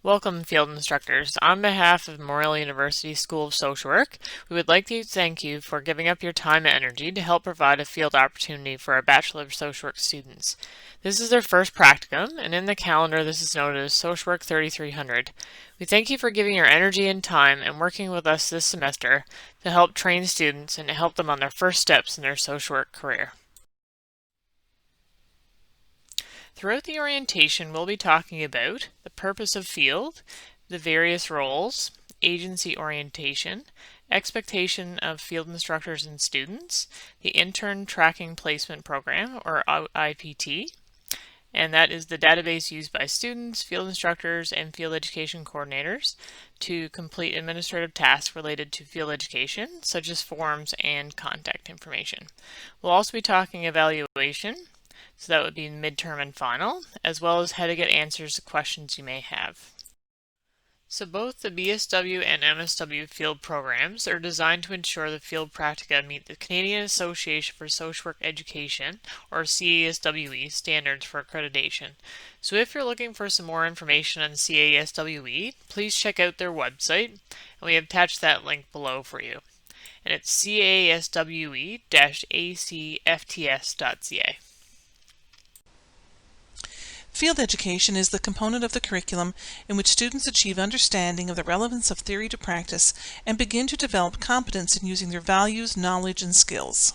Welcome, field instructors. On behalf of Memorial University School of Social Work, we would like to thank you for giving up your time and energy to help provide a field opportunity for our Bachelor of Social Work students. This is their first practicum, and in the calendar this is noted as Social Work 3300. We thank you for giving your energy and time and working with us this semester to help train students and to help them on their first steps in their social work career. Throughout the orientation, we'll be talking about the purpose of field, the various roles, agency orientation, expectation of field instructors and students, the Intern Tracking Placement Program, or IPT, and that is the database used by students, field instructors, and field education coordinators to complete administrative tasks related to field education, such as forms and contact information. We'll also be talking evaluation, so that would be midterm and final, as well as how to get answers to questions you may have. So both the BSW and MSW field programs are designed to ensure the field practica meet the Canadian Association for Social Work Education, or CASWE, standards for accreditation. So if you're looking for some more information on CASWE, please check out their website, and we have attached that link below for you. And it's caswe-acfts.ca. Field education is the component of the curriculum in which students achieve understanding of the relevance of theory to practice and begin to develop competence in using their values, knowledge, and skills.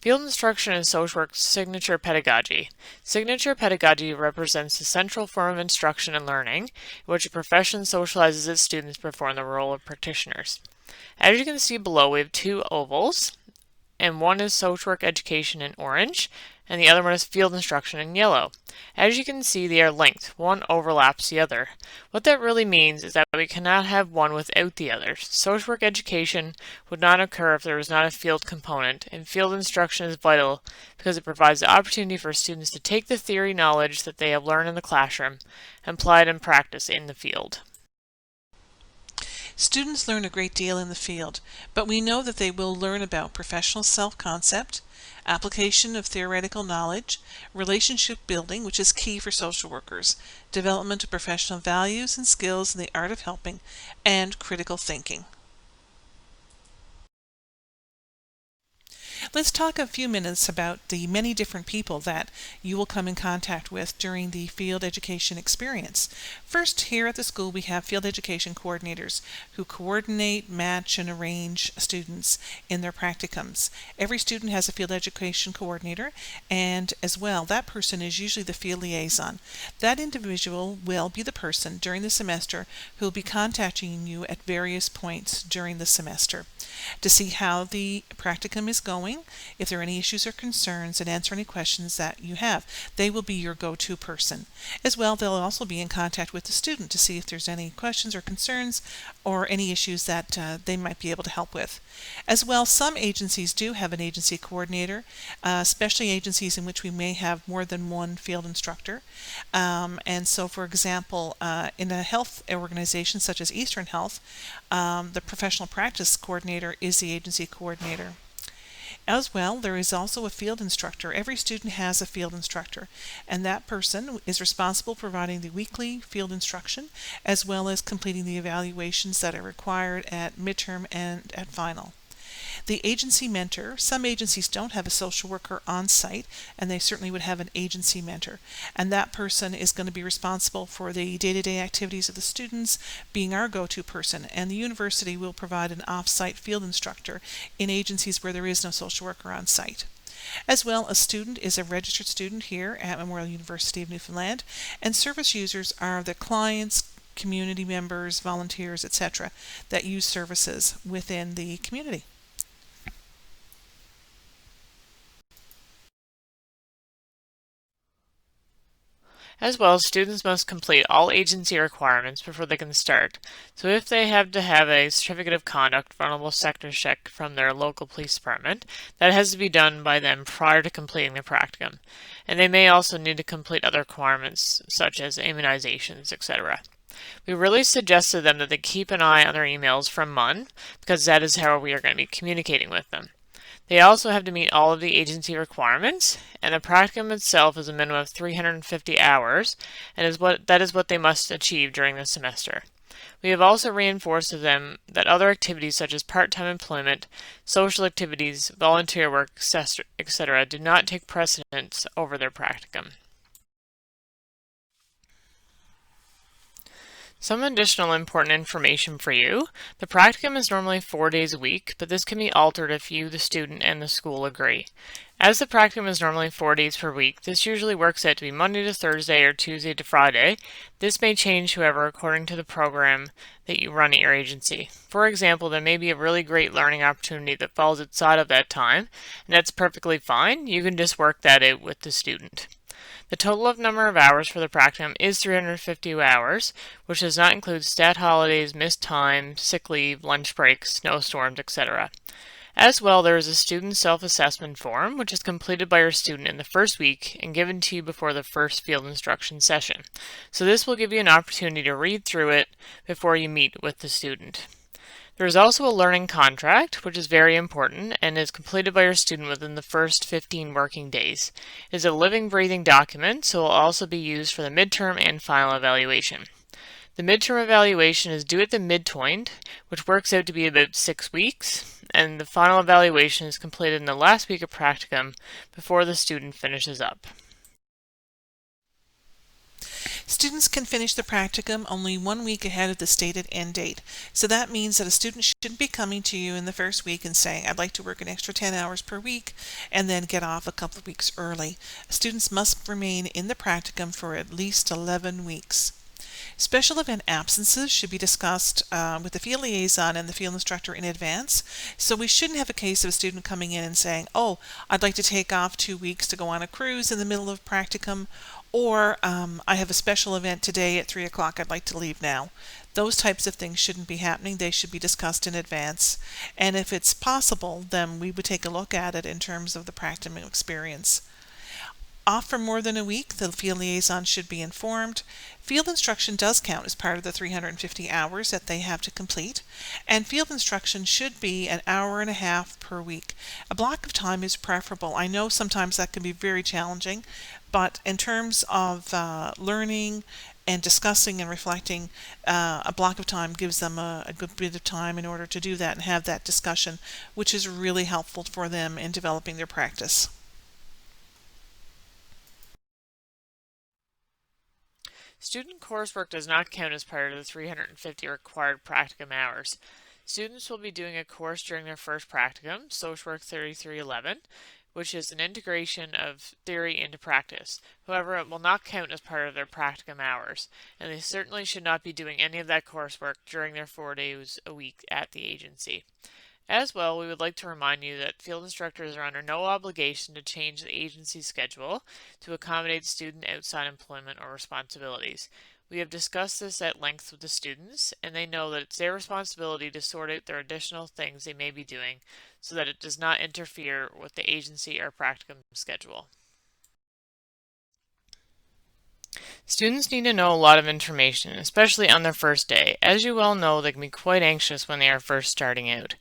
Field instruction is social work's signature pedagogy. Signature pedagogy represents the central form of instruction and learning in which a profession socializes its students to perform the role of practitioners. As you can see below, we have two ovals, and one is social work education in orange, and the other one is field instruction in yellow. As you can see, they are linked. One overlaps the other. What that really means is that we cannot have one without the other. Social work education would not occur if there was not a field component, and field instruction is vital because it provides the opportunity for students to take the theory knowledge that they have learned in the classroom and apply it in practice in the field. Students learn a great deal in the field, but we know that they will learn about professional self-concept, application of theoretical knowledge, relationship building, which is key for social workers, development of professional values and skills in the art of helping, and critical thinking. Let's talk a few minutes about the many different people that you will come in contact with during the field education experience. First, here at the school we have field education coordinators who coordinate, match, and arrange students in their practicums. Every student has a field education coordinator, and as well, that person is usually the field liaison. That individual will be the person during the semester who will be contacting you at various points during the semester to see how the practicum is going, if there are any issues or concerns, and answer any questions that you have. They will be your go-to person. As well, they'll also be in contact with the student to see if there's any questions or concerns or any issues that they might be able to help with. As well, some agencies do have an agency coordinator, especially agencies in which we may have more than one field instructor. And so, for example, in a health organization such as Eastern Health, the professional practice coordinator is the agency coordinator. As well, there is also a field instructor. Every student has a field instructor, and that person is responsible for providing the weekly field instruction as well as completing the evaluations that are required at midterm and at final. The agency mentor, some agencies don't have a social worker on site, and they certainly would have an agency mentor, and that person is going to be responsible for the day-to-day activities of the students, being our go-to person, and the university will provide an off-site field instructor in agencies where there is no social worker on site. As well, a student is a registered student here at Memorial University of Newfoundland, and service users are the clients, community members, volunteers, etc. that use services within the community. As well, students must complete all agency requirements before they can start. So if they have to have a certificate of conduct vulnerable sector check from their local police department, that has to be done by them prior to completing the practicum. And they may also need to complete other requirements such as immunizations, etc. We really suggest to them that they keep an eye on their emails from MUN because that is how we are going to be communicating with them. They also have to meet all of the agency requirements, and the practicum itself is a minimum of 350 hours, and that is what they must achieve during the semester. We have also reinforced to them that other activities such as part-time employment, social activities, volunteer work, etc. do not take precedence over their practicum. Some additional important information for you. The practicum is normally 4 days a week, but this can be altered if you, the student, and the school agree. As the practicum is normally 4 days per week, this usually works out to be Monday to Thursday or Tuesday to Friday. This may change, however, according to the program that you run at your agency. For example, there may be a really great learning opportunity that falls outside of that time, and that's perfectly fine. You can just work that out with the student. The total number of hours for the practicum is 350 hours, which does not include stat holidays, missed time, sick leave, lunch breaks, snowstorms, etc. As well, there is a student self-assessment form, which is completed by your student in the first week and given to you before the first field instruction session. So this will give you an opportunity to read through it before you meet with the student. There is also a learning contract, which is very important and is completed by your student within the first 15 working days. It is a living, breathing document, so it will also be used for the midterm and final evaluation. The midterm evaluation is due at the midpoint, which works out to be about 6 weeks, and the final evaluation is completed in the last week of practicum before the student finishes up. Students can finish the practicum only 1 week ahead of the stated end date. So that means that a student shouldn't be coming to you in the first week and saying, I'd like to work an extra 10 hours per week, and then get off a couple of weeks early. Students must remain in the practicum for at least 11 weeks. Special event absences should be discussed with the field liaison and the field instructor in advance. So we shouldn't have a case of a student coming in and saying, oh, I'd like to take off 2 weeks to go on a cruise in the middle of practicum, or I have a special event today at 3 o'clock, I'd like to leave now. Those types of things shouldn't be happening. They should be discussed in advance. And if it's possible, then we would take a look at it in terms of the practicum experience. Off for more than a week, the field liaison should be informed. Field instruction does count as part of the 350 hours that they have to complete, and field instruction should be an hour and a half per week. A block of time is preferable. I know sometimes that can be very challenging, but in terms of learning and discussing and reflecting, a block of time gives them a good bit of time in order to do that and have that discussion, which is really helpful for them in developing their practice. Student coursework does not count as part of the 350 required practicum hours. Students will be doing a course during their first practicum, Social Work 3311, which is an integration of theory into practice. However, it will not count as part of their practicum hours, and they certainly should not be doing any of that coursework during their 4 days a week at the agency. As well, we would like to remind you that field instructors are under no obligation to change the agency's schedule to accommodate student outside employment or responsibilities. We have discussed this at length with the students, and they know that it's their responsibility to sort out their additional things they may be doing so that it does not interfere with the agency or practicum schedule. Students need to know a lot of information, especially on their first day. As you well know, they can be quite anxious when they are first starting out.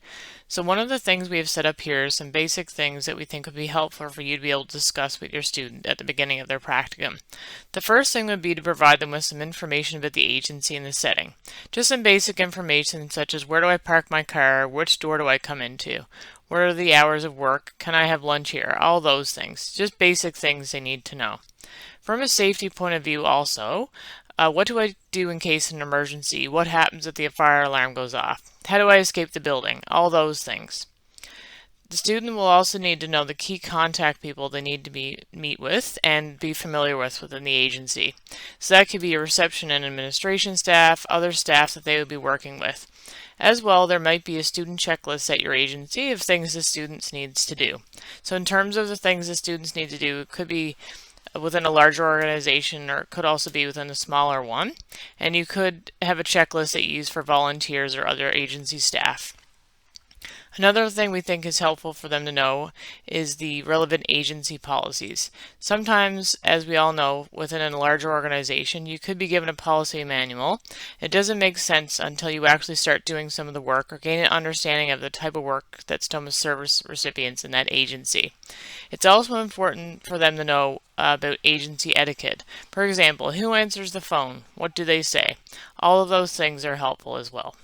So one of the things we have set up here is some basic things that we think would be helpful for you to be able to discuss with your student at the beginning of their practicum. The first thing would be to provide them with some information about the agency and the setting. Just some basic information such as where do I park my car, which door do I come into, what are the hours of work, can I have lunch here, all those things. Just basic things they need to know. From a safety point of view also, what do I do in case of an emergency? What happens if the fire alarm goes off? How do I escape the building? All those things. The student will also need to know the key contact people they need to meet with and be familiar with within the agency. So that could be a reception and administration staff, other staff that they would be working with. As well, there might be a student checklist at your agency of things the students needs to do. So in terms of the things the students need to do, it could be within a larger organization, or it could also be within a smaller one, and you could have a checklist that you use for volunteers or other agency staff. Another thing we think is helpful for them to know is the relevant agency policies. Sometimes, as we all know, within a larger organization, you could be given a policy manual. It doesn't make sense until you actually start doing some of the work or gain an understanding of the type of work that STOMA service recipients in that agency. It's also important for them to know about agency etiquette. For example, who answers the phone? What do they say? All of those things are helpful as well.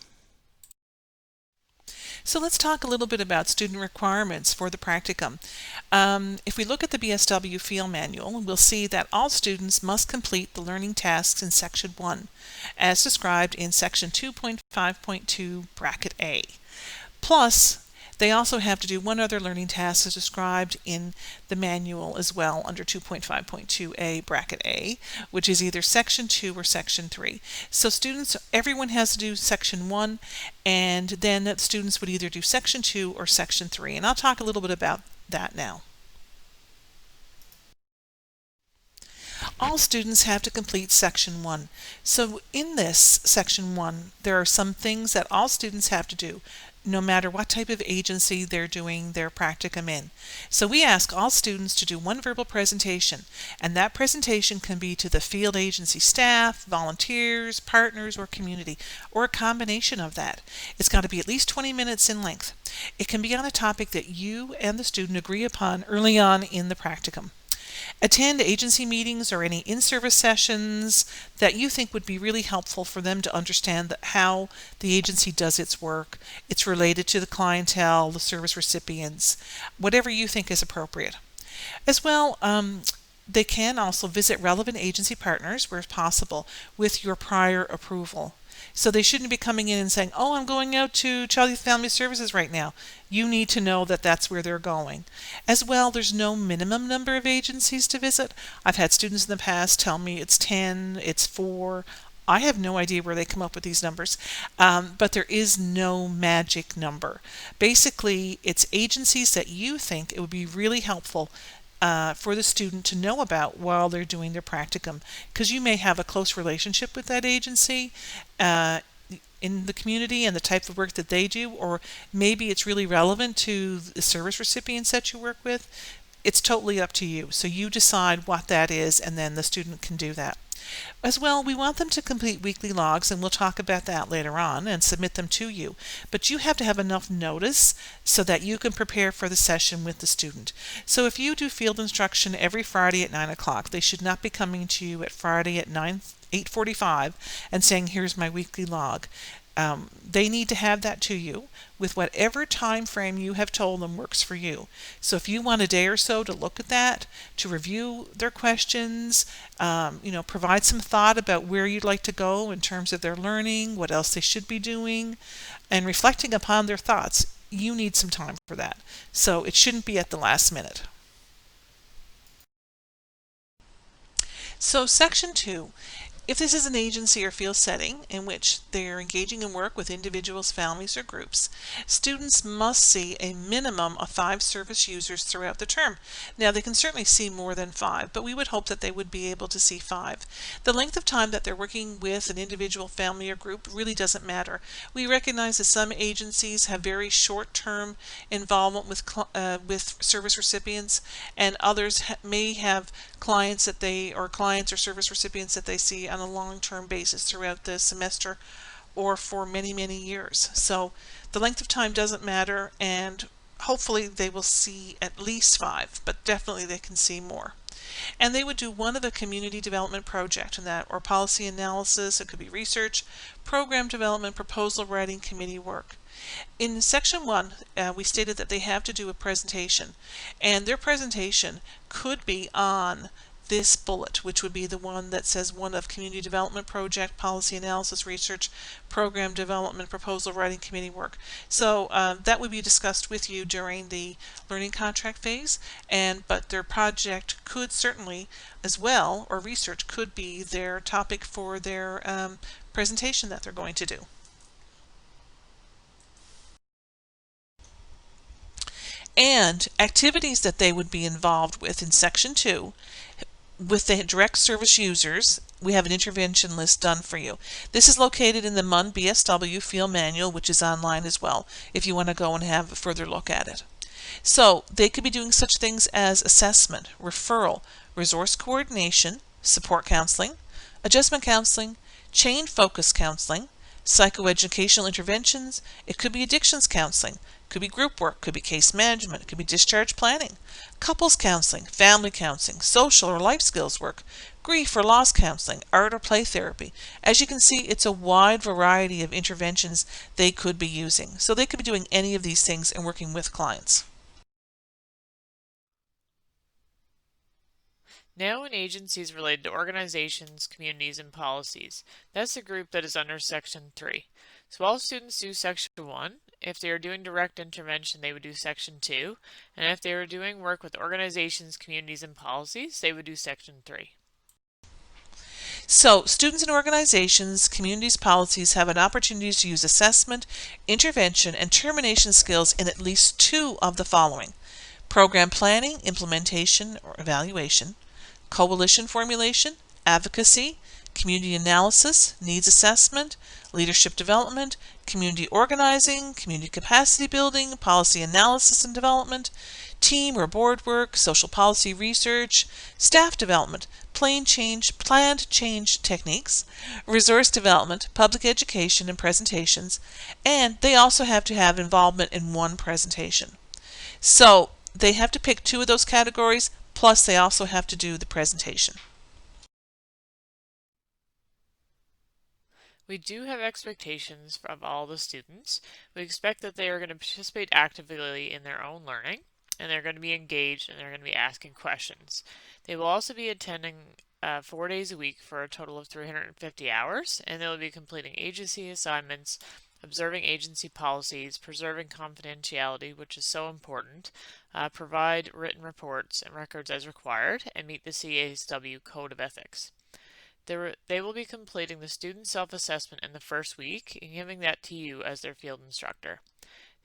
So let's talk a little bit about student requirements for the practicum. If we look at the BSW Field Manual, we'll see that all students must complete the learning tasks in Section 1, as described in Section 2.5.2 Bracket A. Plus, they also have to do one other learning task as described in the manual as well under 2.5.2a bracket A, which is either section 2 or section 3. So everyone has to do section 1, and then students would either do section 2 or section 3. And I'll talk a little bit about that now. All students have to complete section 1. So in this section 1, there are some things that all students have to do, no matter what type of agency they're doing their practicum in. So we ask all students to do one verbal presentation, and that presentation can be to the field agency staff, volunteers, partners, or community, or a combination of that. It's got to be at least 20 minutes in length. It can be on a topic that you and the student agree upon early on in the practicum. Attend agency meetings or any in-service sessions that you think would be really helpful for them to understand how the agency does its work. It's related to the clientele, the service recipients, whatever you think is appropriate. As well, they can also visit relevant agency partners where possible with your prior approval. So they shouldn't be coming in and saying, oh, I'm going out to Child Youth Family Services right now. You need to know that that's where they're going. As well, there's no minimum number of agencies to visit. I've had students in the past tell me it's 10, it's 4. I have no idea where they come up with these numbers, but there is no magic number. Basically, it's agencies that you think it would be really helpful for the student to know about while they're doing their practicum, because you may have a close relationship with that agency in the community and the type of work that they do, or maybe it's really relevant to the service recipients that you work with. It's totally up to you. So you decide what that is, and then the student can do that. As well, we want them to complete weekly logs, and we'll talk about that later on, and submit them to you. But you have to have enough notice so that you can prepare for the session with the student. So if you do field instruction every Friday at 9 o'clock, they should not be coming to you at Friday at 8:45 and saying, here's my weekly log. They need to have that to you with whatever time frame you have told them works for you. So if you want a day or so to look at that, to review their questions, provide some thought about where you'd like to go in terms of their learning, what else they should be doing, and reflecting upon their thoughts, you need some time for that. So it shouldn't be at the last minute. So section 2. If this is an agency or field setting in which they're engaging in work with individuals, families, or groups, students must see a minimum of 5 service users throughout the term. Now, they can certainly see more than 5, but we would hope that they would be able to see 5. The length of time that they're working with an individual, family, or group really doesn't matter. We recognize that some agencies have very short-term involvement with service recipients, and others may have clients or service recipients that they see on a long-term basis throughout the semester or for many, many years. So the length of time doesn't matter, and hopefully they will see at least 5, but definitely they can see more. And they would do one of a community development project, or policy analysis. It could be research, program development, proposal writing, committee work. In section 1, we stated that they have to do a presentation, and their presentation could be on this bullet, which would be the one that says one of community development project, policy analysis, research, program development, proposal writing, committee work. So that would be discussed with you during the learning contract phase, but their project could certainly as well, or research could be their topic for their presentation that they're going to do. And activities that they would be involved with in section 2 with the direct service users, we have an intervention list done for you. This is located in the MUN BSW Field Manual, which is online as well, if you want to go and have a further look at it. So they could be doing such things as assessment, referral, resource coordination, support counseling, adjustment counseling, chain focus counseling, psychoeducational interventions. It could be addictions counseling, could be group work, could be case management, it could be discharge planning, couples counseling, family counseling, social or life skills work, grief or loss counseling, art or play therapy. As you can see, it's a wide variety of interventions they could be using. So they could be doing any of these things and working with clients. Now in agencies related to organizations, communities, and policies. That's the group that is under Section 3. So all students do Section 1. If they are doing direct intervention, they would do Section 2. And if they are doing work with organizations, communities, and policies, they would do Section 3. So students and organizations, communities, policies have an opportunity to use assessment, intervention, and termination skills in at least 2 of the following: program planning, implementation, or evaluation, coalition formulation, advocacy, community analysis, needs assessment, leadership development, community organizing, community capacity building, policy analysis and development, team or board work, social policy research, staff development, planned change techniques, resource development, public education and presentations, and they also have to have involvement in 1 presentation. So they have to pick 2 of those categories, plus they also have to do the presentation. We do have expectations of all the students. We expect that they are going to participate actively in their own learning, and they're going to be engaged, and they're going to be asking questions. They will also be attending 4 days a week for a total of 350 hours, and they will be completing agency assignments, observing agency policies, preserving confidentiality, which is so important, provide written reports and records as required, and meet the SCWK Code of Ethics. They will be completing the student self-assessment in the first week and giving that to you as their field instructor.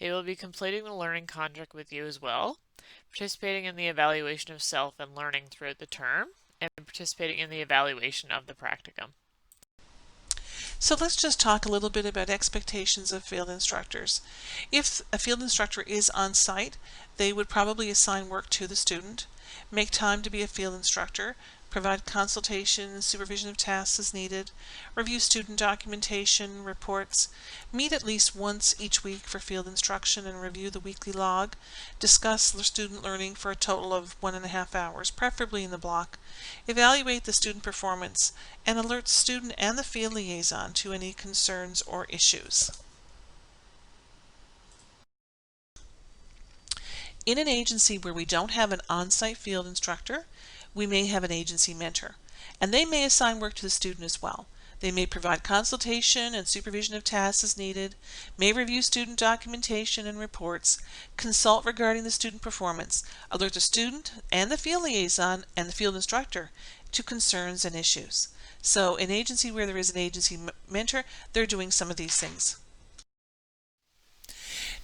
They will be completing the learning contract with you as well, participating in the evaluation of self and learning throughout the term, and participating in the evaluation of the practicum. So let's just talk a little bit about expectations of field instructors. If a field instructor is on site, they would probably assign work to the student, make time to be a field instructor, provide consultation, supervision of tasks as needed, review student documentation, reports, meet at least once each week for field instruction and review the weekly log, discuss the student learning for a total of 1.5 hours, preferably in the block, evaluate the student performance, and alert the student and the field liaison to any concerns or issues. In an agency where we don't have an on-site field instructor, we may have an agency mentor, and they may assign work to the student as well. They may provide consultation and supervision of tasks as needed, may review student documentation and reports, consult regarding the student performance, alert the student and the field liaison and the field instructor to concerns and issues. So an agency where there is an agency mentor, they're doing some of these things.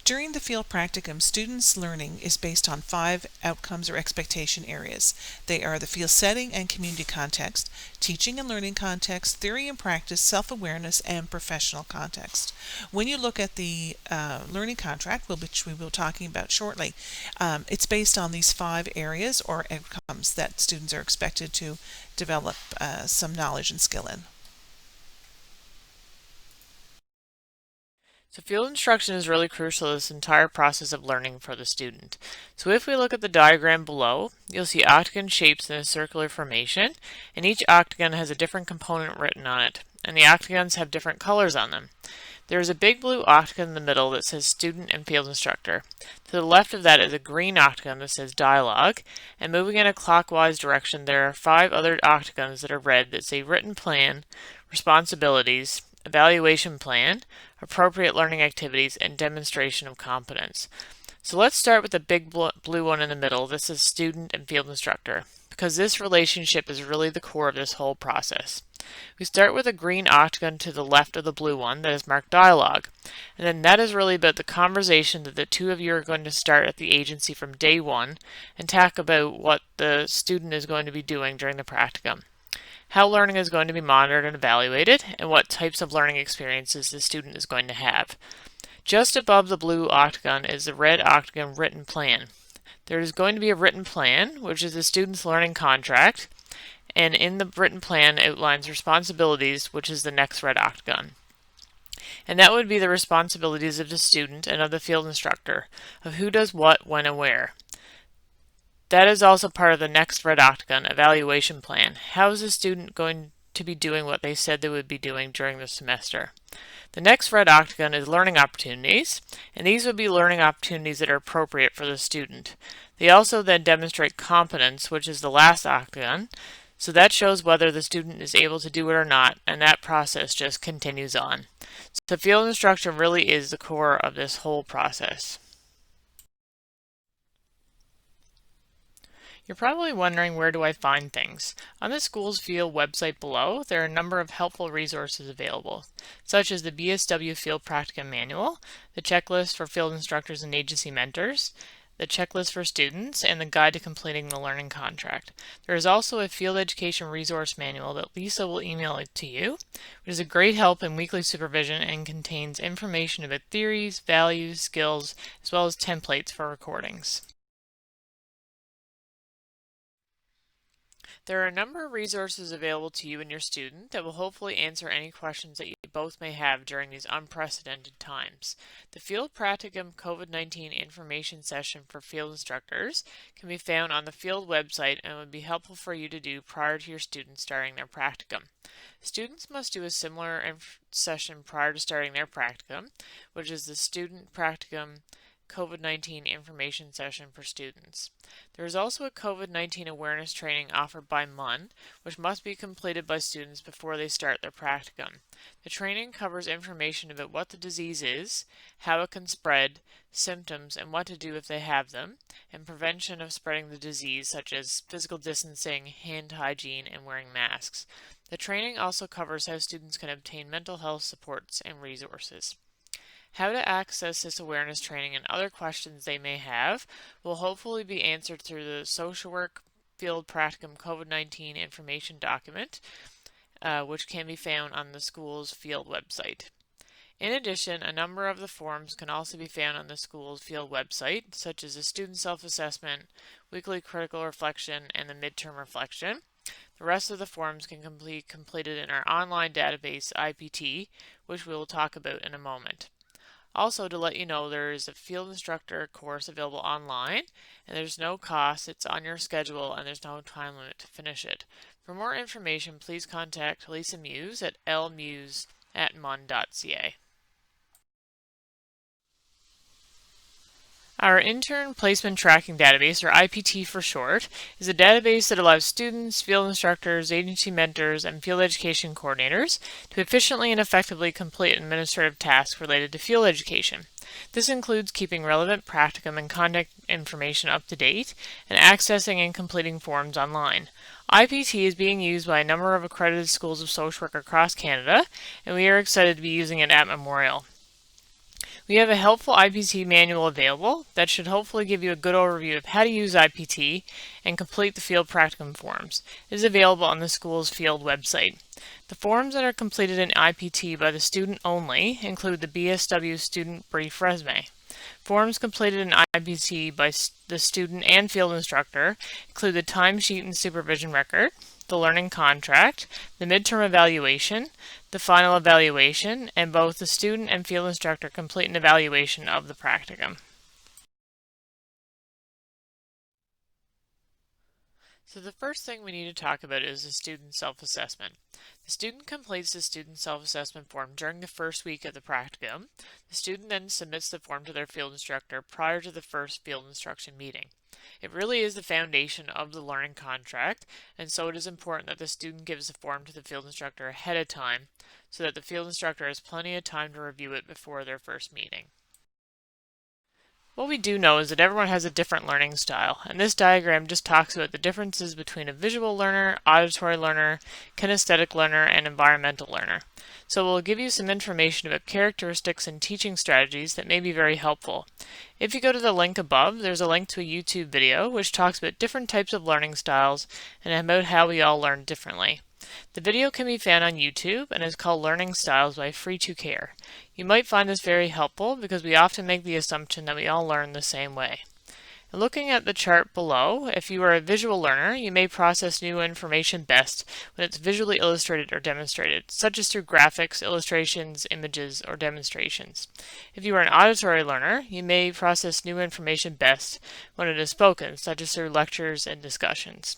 During the field practicum, students' learning is based on 5 outcomes or expectation areas. They are the field setting and community context, teaching and learning context, theory and practice, self-awareness, and professional context. When you look at the learning contract, which we will be talking about shortly, it's based on these 5 areas or outcomes that students are expected to develop some knowledge and skill in. So field instruction is really crucial to this entire process of learning for the student. So if we look at the diagram below, you'll see octagon shapes in a circular formation, and each octagon has a different component written on it, and the octagons have different colors on them. There is a big blue octagon in the middle that says student and field instructor. To the left of that is a green octagon that says dialogue, and moving in a clockwise direction there are 5 other octagons that are red that say written plan, responsibilities, evaluation plan, appropriate learning activities, and demonstration of competence. So let's start with the big blue one in the middle. This is student and field instructor. because this relationship is really the core of this whole process. We start with a green octagon to the left of the blue one that is marked dialogue. And then that is really about the conversation that the two of you are going to start at the agency from day one and talk about what the student is going to be doing during the practicum, how learning is going to be monitored and evaluated, and what types of learning experiences the student is going to have. Just above the blue octagon is the red octagon written plan. There is going to be a written plan, which is the student's learning contract, and in the written plan outlines responsibilities, which is the next red octagon. And that would be the responsibilities of the student and of the field instructor, of who does what, when, and where. That is also part of the next red octagon evaluation plan. How is the student going to be doing what they said they would be doing during the semester? The next red octagon is learning opportunities, and these would be learning opportunities that are appropriate for the student. They also then demonstrate competence, which is the last octagon, so that shows whether the student is able to do it or not, and that process just continues on. So field instruction really is the core of this whole process. You're probably wondering, where do I find things? On the Schools Field website below, there are a number of helpful resources available, such as the BSW Field Practicum Manual, the checklist for field instructors and agency mentors, the checklist for students, and the guide to completing the learning contract. There is also a field education resource manual that Lisa will email it to you, which is a great help in weekly supervision and contains information about theories, values, skills, as well as templates for recordings. There are a number of resources available to you and your student that will hopefully answer any questions that you both may have during these unprecedented times. The Field Practicum COVID-19 information session for field instructors can be found on the field website and would be helpful for you to do prior to your students starting their practicum. Students must do a similar session prior to starting their practicum, which is the Student Practicum COVID-19 information session for students. There is also a COVID-19 awareness training offered by MUN, which must be completed by students before they start their practicum. The training covers information about what the disease is, how it can spread, symptoms, and what to do if they have them, and prevention of spreading the disease, such as physical distancing, hand hygiene, and wearing masks. The training also covers how students can obtain mental health supports and resources. How to access this awareness training and other questions they may have will hopefully be answered through the Social Work Field Practicum COVID-19 information document, which can be found on the school's field website. In addition, a number of the forms can also be found on the school's field website, such as the student self-assessment, weekly critical reflection, and the midterm reflection. The rest of the forms can be completed in our online database, IPT, which we will talk about in a moment. Also, to let you know, there is a field instructor course available online, and there's no cost. It's on your schedule, and there's no time limit to finish it. For more information, please contact Lisa Muse at lmuse@mun.ca. Our Intern Placement Tracking Database, or IPT for short, is a database that allows students, field instructors, agency mentors, and field education coordinators to efficiently and effectively complete administrative tasks related to field education. This includes keeping relevant practicum and contact information up to date and accessing and completing forms online. IPT is being used by a number of accredited schools of social work across Canada, and we are excited to be using it at Memorial. We have a helpful IPT manual available that should hopefully give you a good overview of how to use IPT and complete the field practicum forms. It is available on the school's field website. The forms that are completed in IPT by the student only include the BSW Student Brief Resume. Forms completed in IPT by the student and field instructor include the timesheet and supervision record, the learning contract, the midterm evaluation, the final evaluation, and both the student and field instructor complete an evaluation of the practicum. So the first thing we need to talk about is the student self-assessment. The student completes the student self-assessment form during the first week of the practicum. The student then submits the form to their field instructor prior to the first field instruction meeting. It really is the foundation of the learning contract, and so it is important that the student gives the form to the field instructor ahead of time so that the field instructor has plenty of time to review it before their first meeting. What we do know is that everyone has a different learning style, and this diagram just talks about the differences between a visual learner, auditory learner, kinesthetic learner, and environmental learner. So we'll give you some information about characteristics and teaching strategies that may be very helpful. If you go to the link above, there's a link to a YouTube video which talks about different types of learning styles and about how we all learn differently. The video can be found on YouTube and is called Learning Styles by Free2Care. You might find this very helpful because we often make the assumption that we all learn the same way. Looking at the chart below, if you are a visual learner, you may process new information best when it's visually illustrated or demonstrated, such as through graphics, illustrations, images, or demonstrations. If you are an auditory learner, you may process new information best when it is spoken, such as through lectures and discussions.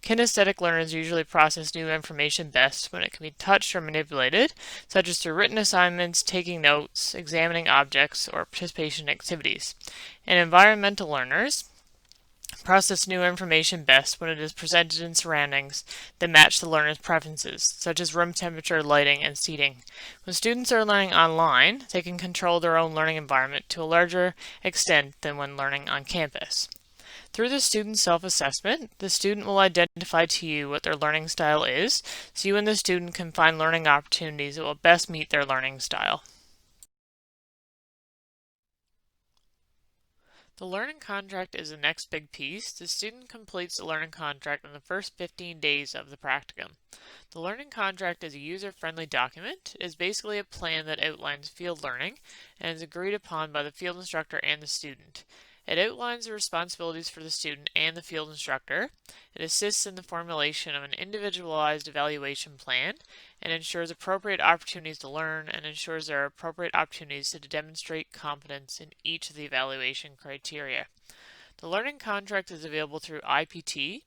Kinesthetic learners usually process new information best when it can be touched or manipulated, such as through written assignments, taking notes, examining objects, or participation in activities. And environmental learners process new information best when it is presented in surroundings that match the learner's preferences, such as room temperature, lighting, and seating. When students are learning online, they can control their own learning environment to a larger extent than when learning on campus. Through the student self-assessment, the student will identify to you what their learning style is, so you and the student can find learning opportunities that will best meet their learning style. The learning contract is the next big piece. The student completes the learning contract in the first 15 days of the practicum. The learning contract is a user-friendly document. It is basically a plan that outlines field learning and is agreed upon by the field instructor and the student. It outlines the responsibilities for the student and the field instructor. It assists in the formulation of an individualized evaluation plan and ensures appropriate opportunities to learn and ensures there are appropriate opportunities to demonstrate competence in each of the evaluation criteria. The learning contract is available through IPT.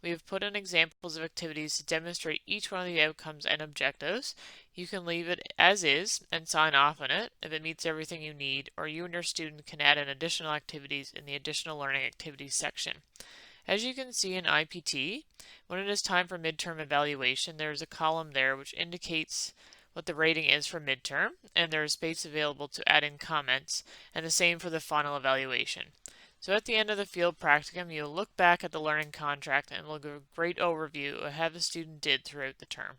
We have put in examples of activities to demonstrate each one of the outcomes and objectives. You can leave it as is and sign off on it if it meets everything you need, or you and your student can add in additional activities in the additional learning activities section. As you can see in IPT, when it is time for midterm evaluation, there is a column there which indicates what the rating is for midterm, and there is space available to add in comments, and the same for the final evaluation. So at the end of the field practicum, you'll look back at the learning contract and we'll give a great overview of how the student did throughout the term.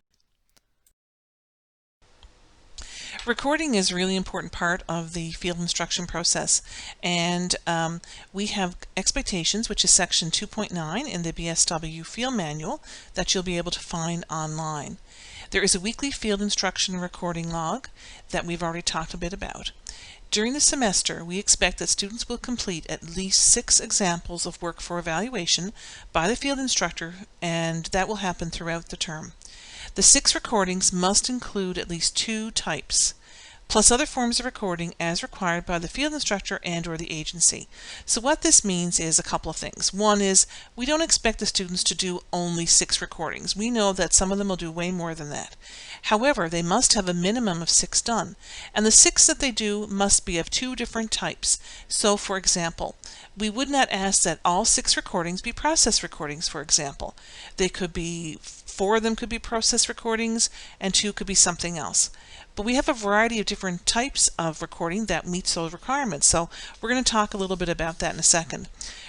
Recording is a really important part of the field instruction process, and we have expectations, which is section 2.9 in the BSW Field Manual, that you'll be able to find online. There is a weekly field instruction recording log that we've already talked a bit about. During the semester, we expect that students will complete at least 6 examples of work for evaluation by the field instructor, and that will happen throughout the term. The 6 recordings must include at least 2 types, plus other forms of recording as required by the field instructor and/or the agency. So what this means is a couple of things. One is we don't expect the students to do only 6 recordings. We know that some of them will do way more than that. However, they must have a minimum of 6 done, and the 6 that they do must be of 2 different types. So for example, we would not ask that all 6 recordings be process recordings, for example. They could be 4 of them could be process recordings and 2 could be something else. But we have a variety of different types of recording that meets those requirements, so we're going to talk a little bit about that in a second.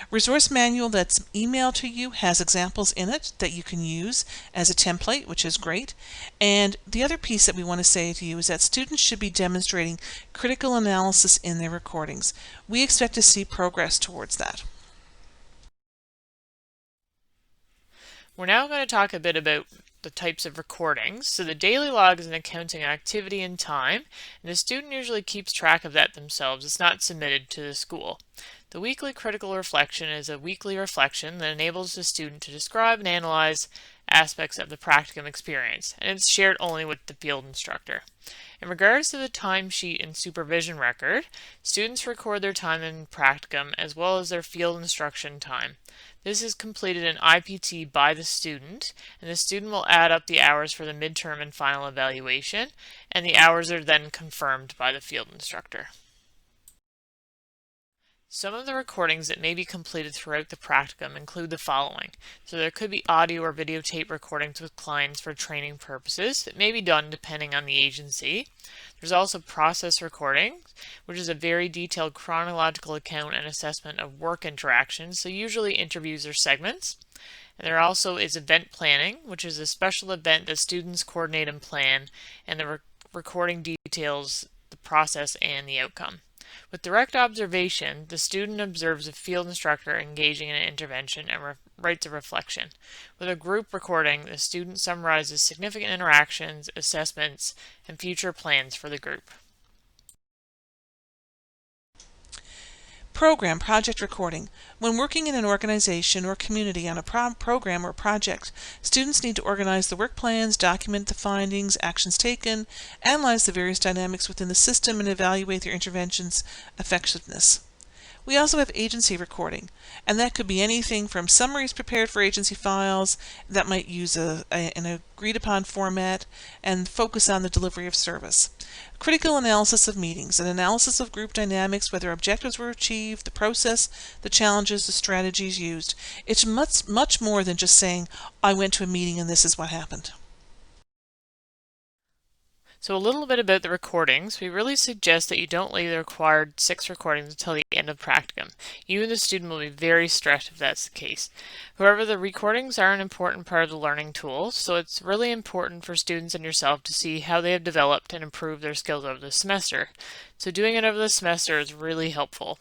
Resource manual that's emailed to you has examples in it that you can use as a template, which is great. And the other piece that we want to say to you is that students should be demonstrating critical analysis in their recordings. We expect to see progress towards that. We're now going to talk a bit about the types of recordings. So the daily log is an accounting activity and time, and the student usually keeps track of that themselves. It's not submitted to the school. The weekly critical reflection is a weekly reflection that enables the student to describe and analyze aspects of the practicum experience, and it's shared only with the field instructor. In regards to the timesheet and supervision record, students record their time in practicum as well as their field instruction time. This is completed in IPT by the student, and the student will add up the hours for the midterm and final evaluation, and the hours are then confirmed by the field instructor. Some of the recordings that may be completed throughout the practicum include the following. So there could be audio or videotape recordings with clients for training purposes. It may be done depending on the agency. There's also process recordings, which is a very detailed chronological account and assessment of work interactions, so usually interviews or segments. And there also is event planning, which is a special event that students coordinate and plan, and the recording details the process and the outcome. With direct observation, the student observes a field instructor engaging in an intervention and writes a reflection. With a group recording, the student summarizes significant interactions, assessments, and future plans for the group. Program project recording. When working in an organization or community on a program or project, students need to organize the work plans, document the findings, actions taken, analyze the various dynamics within the system, and evaluate their intervention's effectiveness. We also have agency recording, and that could be anything from summaries prepared for agency files that might use an agreed upon format and focus on the delivery of service. Critical analysis of meetings, an analysis of group dynamics, whether objectives were achieved, the process, the challenges, the strategies used. It's much more than just saying, I went to a meeting and this is what happened. So a little bit about the recordings. We really suggest that you don't leave the required 6 recordings until the end of practicum. You and the student will be very stressed if that's the case. However, the recordings are an important part of the learning tool, so it's really important for students and yourself to see how they have developed and improved their skills over the semester. So doing it over the semester is really helpful.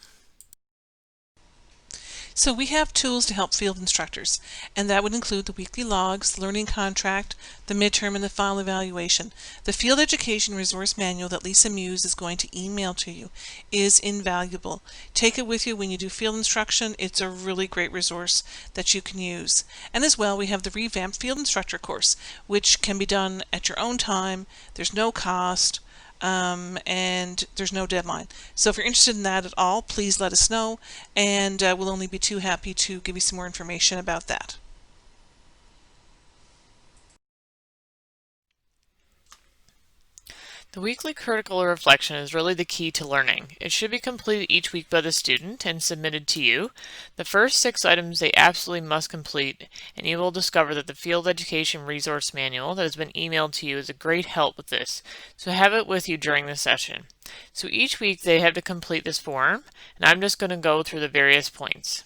So we have tools to help field instructors, and that would include the weekly logs, the learning contract, the midterm, and the final evaluation. The Field Education Resource Manual that Lisa Muse is going to email to you is invaluable. Take it with you when you do field instruction. It's a really great resource that you can use. And as well, we have the revamped field instructor course, which can be done at your own time. There's no cost. And there's no deadline. So if you're interested in that at all, please let us know, and we'll only be too happy to give you some more information about that. The weekly critical reflection is really the key to learning. It should be completed each week by the student and submitted to you. The first 6 items they absolutely must complete, and you will discover that the Field Education Resource Manual that has been emailed to you is a great help with this. So have it with you during the session. So each week they have to complete this form, and I'm just going to go through the various points.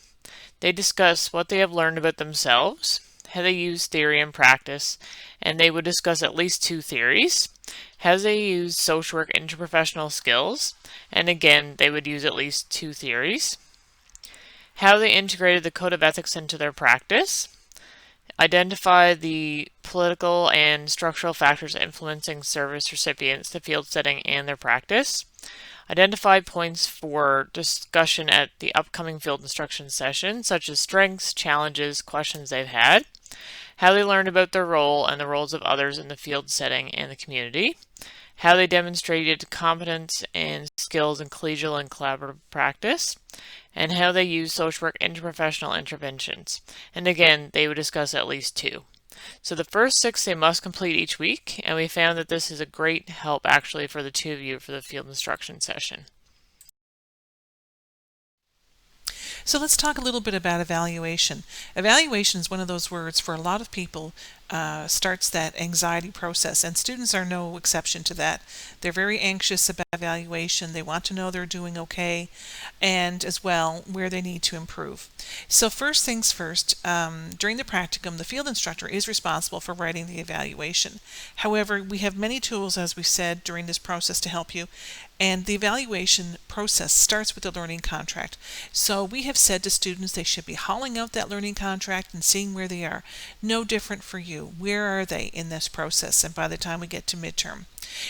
They discuss what they have learned about themselves, how they use theory and practice, and they would discuss at least 2 theories. How they use social work interprofessional skills, and again they would use at least 2 theories. How they integrated the code of ethics into their practice. Identify the political and structural factors influencing service recipients, the field setting, and their practice. Identify points for discussion at the upcoming field instruction session, such as strengths, challenges, questions they've had. How they learned about their role and the roles of others in the field setting and the community. How they demonstrated competence and skills in collegial and collaborative practice. And how they use social work interprofessional interventions. And again, they would discuss at least 2. So the first 6 they must complete each week, and we found that this is a great help actually for the 2 of you for the field instruction session. So let's talk a little bit about evaluation. Evaluation is one of those words for a lot of people starts that anxiety process, and students are no exception to that. They're very anxious about evaluation. They want to know they're doing okay, and as well where they need to improve. So first things first, during the practicum, the field instructor is responsible for writing the evaluation. However, we have many tools, as we said, during this process to help you. And the evaluation process starts with the learning contract. So we have said to students they should be hauling out that learning contract and seeing where they are. No different for you. Where are they in this process? And by the time we get to midterm.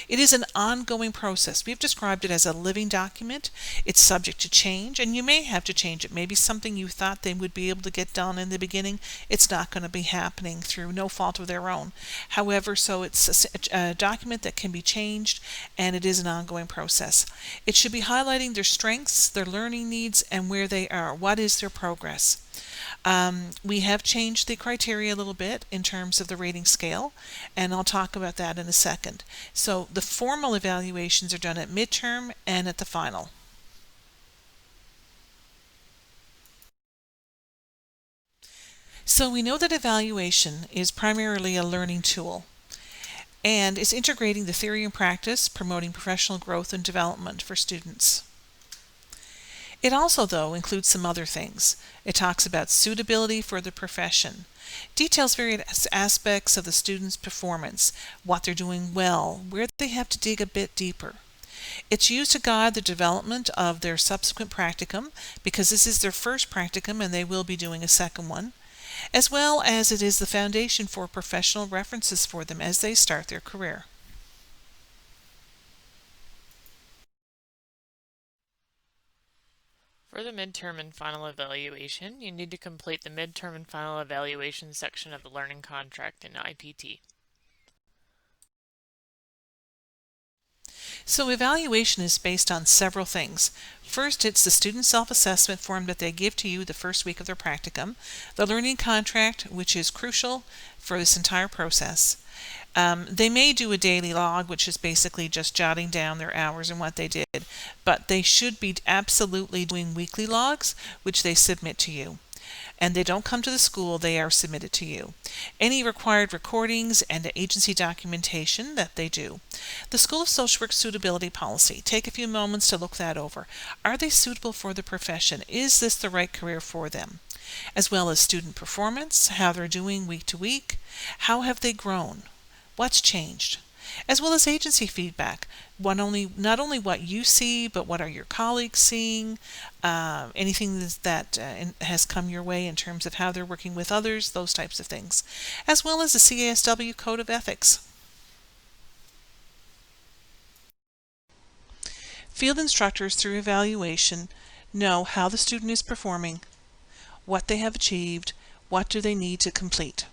It is an ongoing process. We've described it as a living document. It's subject to change, and you may have to change it. Maybe something you thought they would be able to get done in the beginning, it's not going to be happening through no fault of their own. However, so it's a document that can be changed, and it is an ongoing process. It should be highlighting their strengths, their learning needs, and where they are. What is their progress? We have changed the criteria a little bit in terms of the rating scale, and I'll talk about that in a second. So the formal evaluations are done at midterm and at the final. So we know that evaluation is primarily a learning tool and is integrating the theory and practice, promoting professional growth and development for students. It also, though, includes some other things. It talks about suitability for the profession, details various aspects of the student's performance, what they're doing well, where they have to dig a bit deeper. It's used to guide the development of their subsequent practicum, because this is their first practicum and they will be doing a second one, as well as it is the foundation for professional references for them as they start their career. For the midterm and final evaluation, you need to complete the midterm and final evaluation section of the learning contract in IPT. So evaluation is based on several things. First, it's the student self-assessment form that they give to you the first week of their practicum, the learning contract, which is crucial for this entire process. They may do a daily log, which is basically just jotting down their hours and what they did, but they should be absolutely doing weekly logs, which they submit to you. And they don't come to the school, they are submitted to you. Any required recordings and agency documentation that they do. The School of Social Work Suitability Policy. Take a few moments to look that over. Are they suitable for the profession? Is this the right career for them? As well as student performance, how they're doing week to week. How have they grown? What's changed? As well as agency feedback. Not only what you see, but what are your colleagues seeing, anything that has come your way in terms of how they're working with others, those types of things. As well as the SCWK Code of Ethics. Field instructors, through evaluation, know how the student is performing, what they have achieved, what do they need to complete.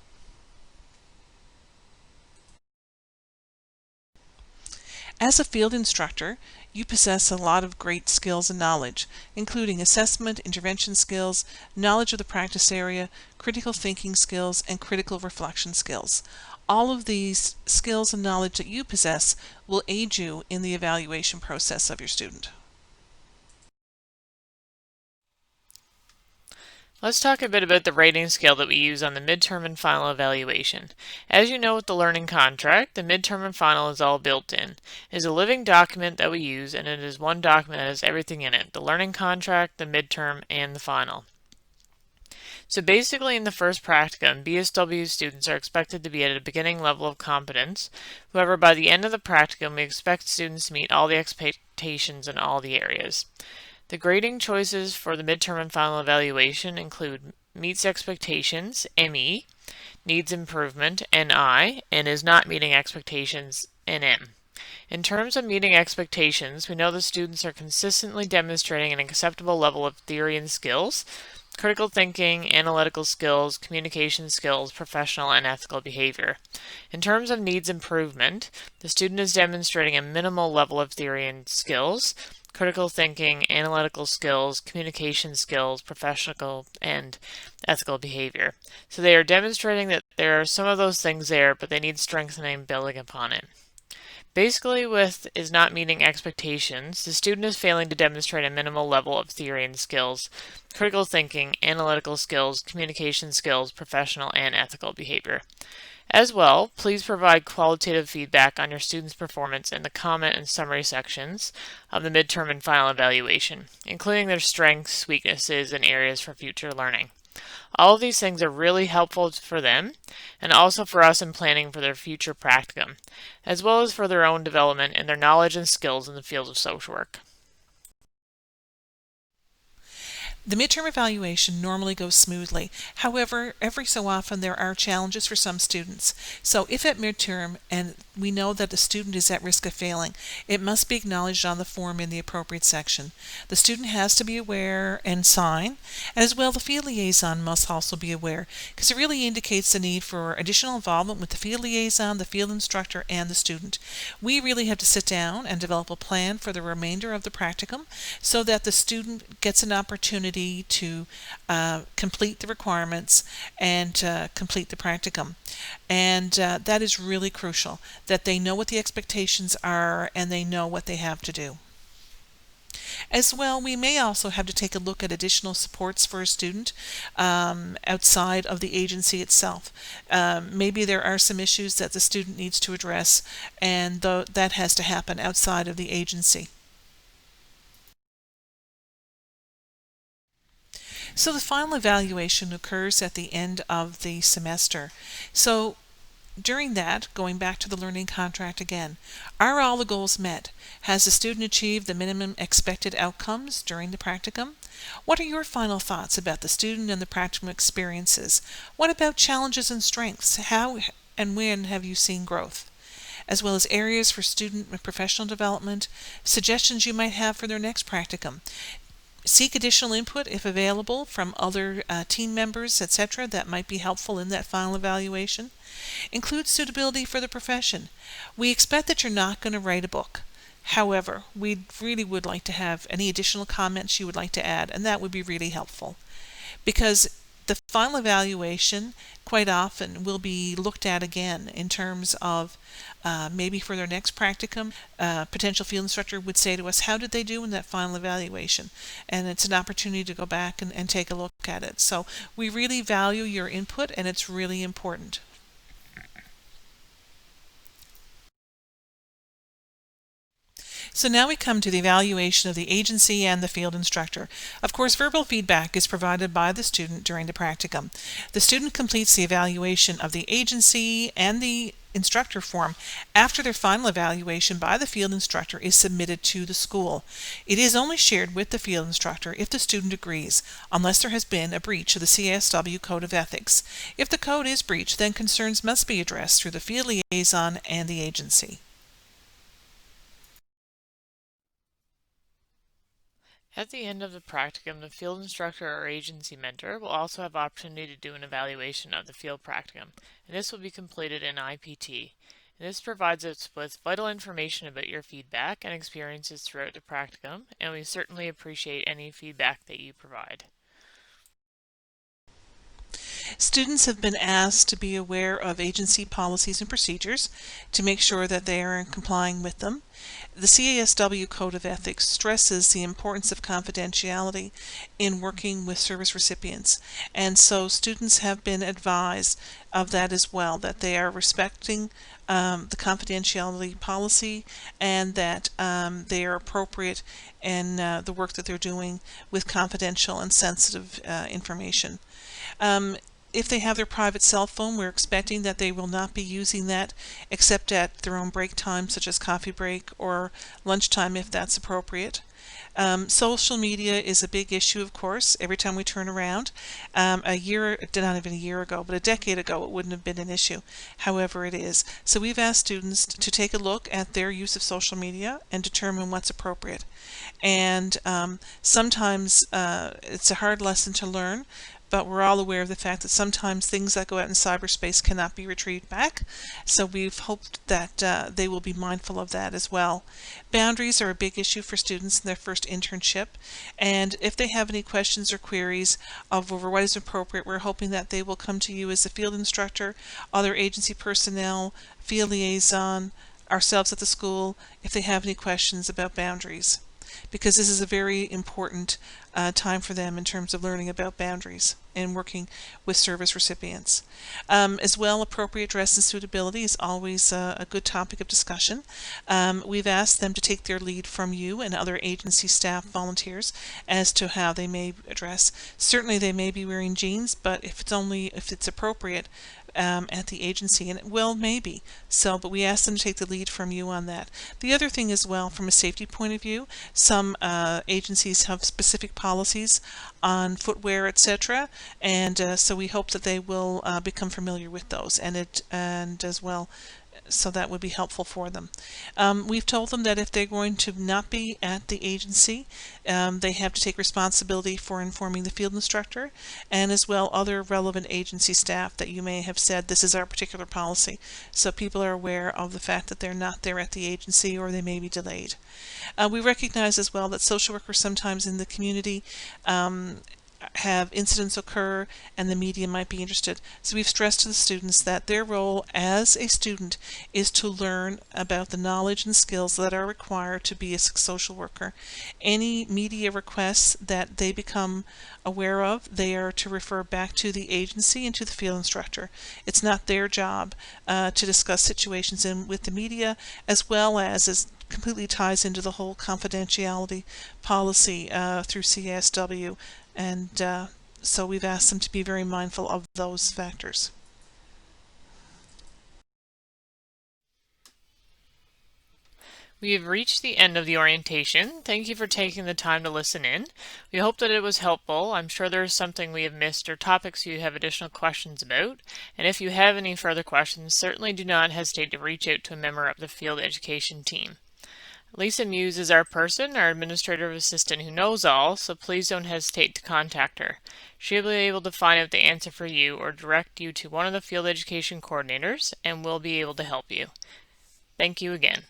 As a field instructor, you possess a lot of great skills and knowledge, including assessment, intervention skills, knowledge of the practice area, critical thinking skills, and critical reflection skills. All of these skills and knowledge that you possess will aid you in the evaluation process of your student. Let's talk a bit about the rating scale that we use on the midterm and final evaluation. As you know with the learning contract, the midterm and final is all built in. It is a living document that we use, and it is one document that has everything in it: the learning contract, the midterm, and the final. So basically in the first practicum, BSW students are expected to be at a beginning level of competence. However, by the end of the practicum, we expect students to meet all the expectations in all the areas. The grading choices for the midterm and final evaluation include meets expectations, ME, needs improvement, NI, and is not meeting expectations, NM. In terms of meeting expectations, we know the students are consistently demonstrating an acceptable level of theory and skills, critical thinking, analytical skills, communication skills, professional and ethical behavior. In terms of needs improvement, the student is demonstrating a minimal level of theory and skills, critical thinking, analytical skills, communication skills, professional and ethical behavior. So they are demonstrating that there are some of those things there, but they need strengthening building upon it. Basically, with is not meeting expectations, the student is failing to demonstrate a minimal level of theory and skills, critical thinking, analytical skills, communication skills, professional and ethical behavior. As well, please provide qualitative feedback on your students' performance in the comment and summary sections of the midterm and final evaluation, including their strengths, weaknesses, and areas for future learning. All of these things are really helpful for them and also for us in planning for their future practicum, as well as for their own development and their knowledge and skills in the field of social work. The midterm evaluation normally goes smoothly. However, every so often there are challenges for some students. So if at midterm and we know that the student is at risk of failing, it must be acknowledged on the form in the appropriate section. The student has to be aware and sign, and as well the field liaison must also be aware, because it really indicates the need for additional involvement with the field liaison, the field instructor, and the student. We really have to sit down and develop a plan for the remainder of the practicum so that the student gets an opportunity to complete the requirements and complete the practicum. And that is really crucial, that they know what the expectations are and they know what they have to do. As well, we may also have to take a look at additional supports for a student outside of the agency itself. Maybe there are some issues that the student needs to address, and that has to happen outside of the agency. So the final evaluation occurs at the end of the semester. So during that, going back to the learning contract again, are all the goals met? Has the student achieved the minimum expected outcomes during the practicum? What are your final thoughts about the student and the practicum experiences? What about challenges and strengths? How and when have you seen growth? As well as areas for student and professional development, suggestions you might have for their next practicum. Seek additional input if available from other team members, etc. that might be helpful in that final evaluation. Include suitability for the profession. We expect that you're not going to write a book. However, we really would like to have any additional comments you would like to add, and that would be really helpful. Because the final evaluation quite often will be looked at again in terms of maybe for their next practicum, potential field instructor would say to us, how did they do in that final evaluation? And it's an opportunity to go back and take a look at it. So we really value your input, and it's really important. So now we come to the evaluation of the agency and the field instructor. Of course, verbal feedback is provided by the student during the practicum. The student completes the evaluation of the agency and the instructor form after their final evaluation by the field instructor is submitted to the school. It is only shared with the field instructor if the student agrees, unless there has been a breach of the SCWK Code of Ethics. If the code is breached, then concerns must be addressed through the field liaison and the agency. At the end of the practicum, the field instructor or agency mentor will also have opportunity to do an evaluation of the field practicum, and this will be completed in IPT. And this provides us with vital information about your feedback and experiences throughout the practicum, and we certainly appreciate any feedback that you provide. Students have been asked to be aware of agency policies and procedures to make sure that they are complying with them. The CASW Code of Ethics stresses the importance of confidentiality in working with service recipients, and so students have been advised of that as well, that they are respecting the confidentiality policy, and that they are appropriate in the work that they're doing with confidential and sensitive information. If they have their private cell phone, we're expecting that they will not be using that except at their own break time, such as coffee break or lunchtime if that's appropriate. Social media is a big issue, of course, every time we turn around. Not even a year ago, but a decade ago, it wouldn't have been an issue. However, it is. So we've asked students to take a look at their use of social media and determine what's appropriate. And sometimes it's a hard lesson to learn, but we're all aware of the fact that sometimes things that go out in cyberspace cannot be retrieved back. So we've hoped that they will be mindful of that as well. Boundaries are a big issue for students in their first internship, and if they have any questions or queries over what is appropriate, we're hoping that they will come to you as a field instructor, other agency personnel, field liaison, ourselves at the school, if they have any questions about boundaries, because this is a very important time for them in terms of learning about boundaries and working with service recipients. As well, appropriate dress and suitability is always a good topic of discussion. We've asked them to take their lead from you and other agency staff volunteers as to how they may dress. Certainly they may be wearing jeans, but if it's appropriate at the agency, and it will maybe. So, but we ask them to take the lead from you on that. The other thing as well, from a safety point of view, some agencies have specific policies on footwear, etc., and so we hope that they will become familiar with those, and as well, so that would be helpful for them. We've told them that if they're going to not be at the agency, they have to take responsibility for informing the field instructor and as well other relevant agency staff that you may have said this is our particular policy, so people are aware of the fact that they're not there at the agency or they may be delayed. We recognize as well that social workers sometimes in the community have incidents occur and the media might be interested. So we've stressed to the students that their role as a student is to learn about the knowledge and skills that are required to be a social worker. Any media requests that they become aware of, they are to refer back to the agency and to the field instructor. It's not their job to discuss situations with the media, as well as completely ties into the whole confidentiality policy through CSW, and so we've asked them to be very mindful of those factors. We have reached the end of the orientation. Thank you for taking the time to listen in. We hope that it was helpful. I'm sure there's something we have missed or topics you have additional questions about. And if you have any further questions, certainly do not hesitate to reach out to a member of the field education team. Lisa Muse is our person, our administrative assistant who knows all, so please don't hesitate to contact her. She'll be able to find out the answer for you or direct you to one of the field education coordinators, and we'll be able to help you. Thank you again.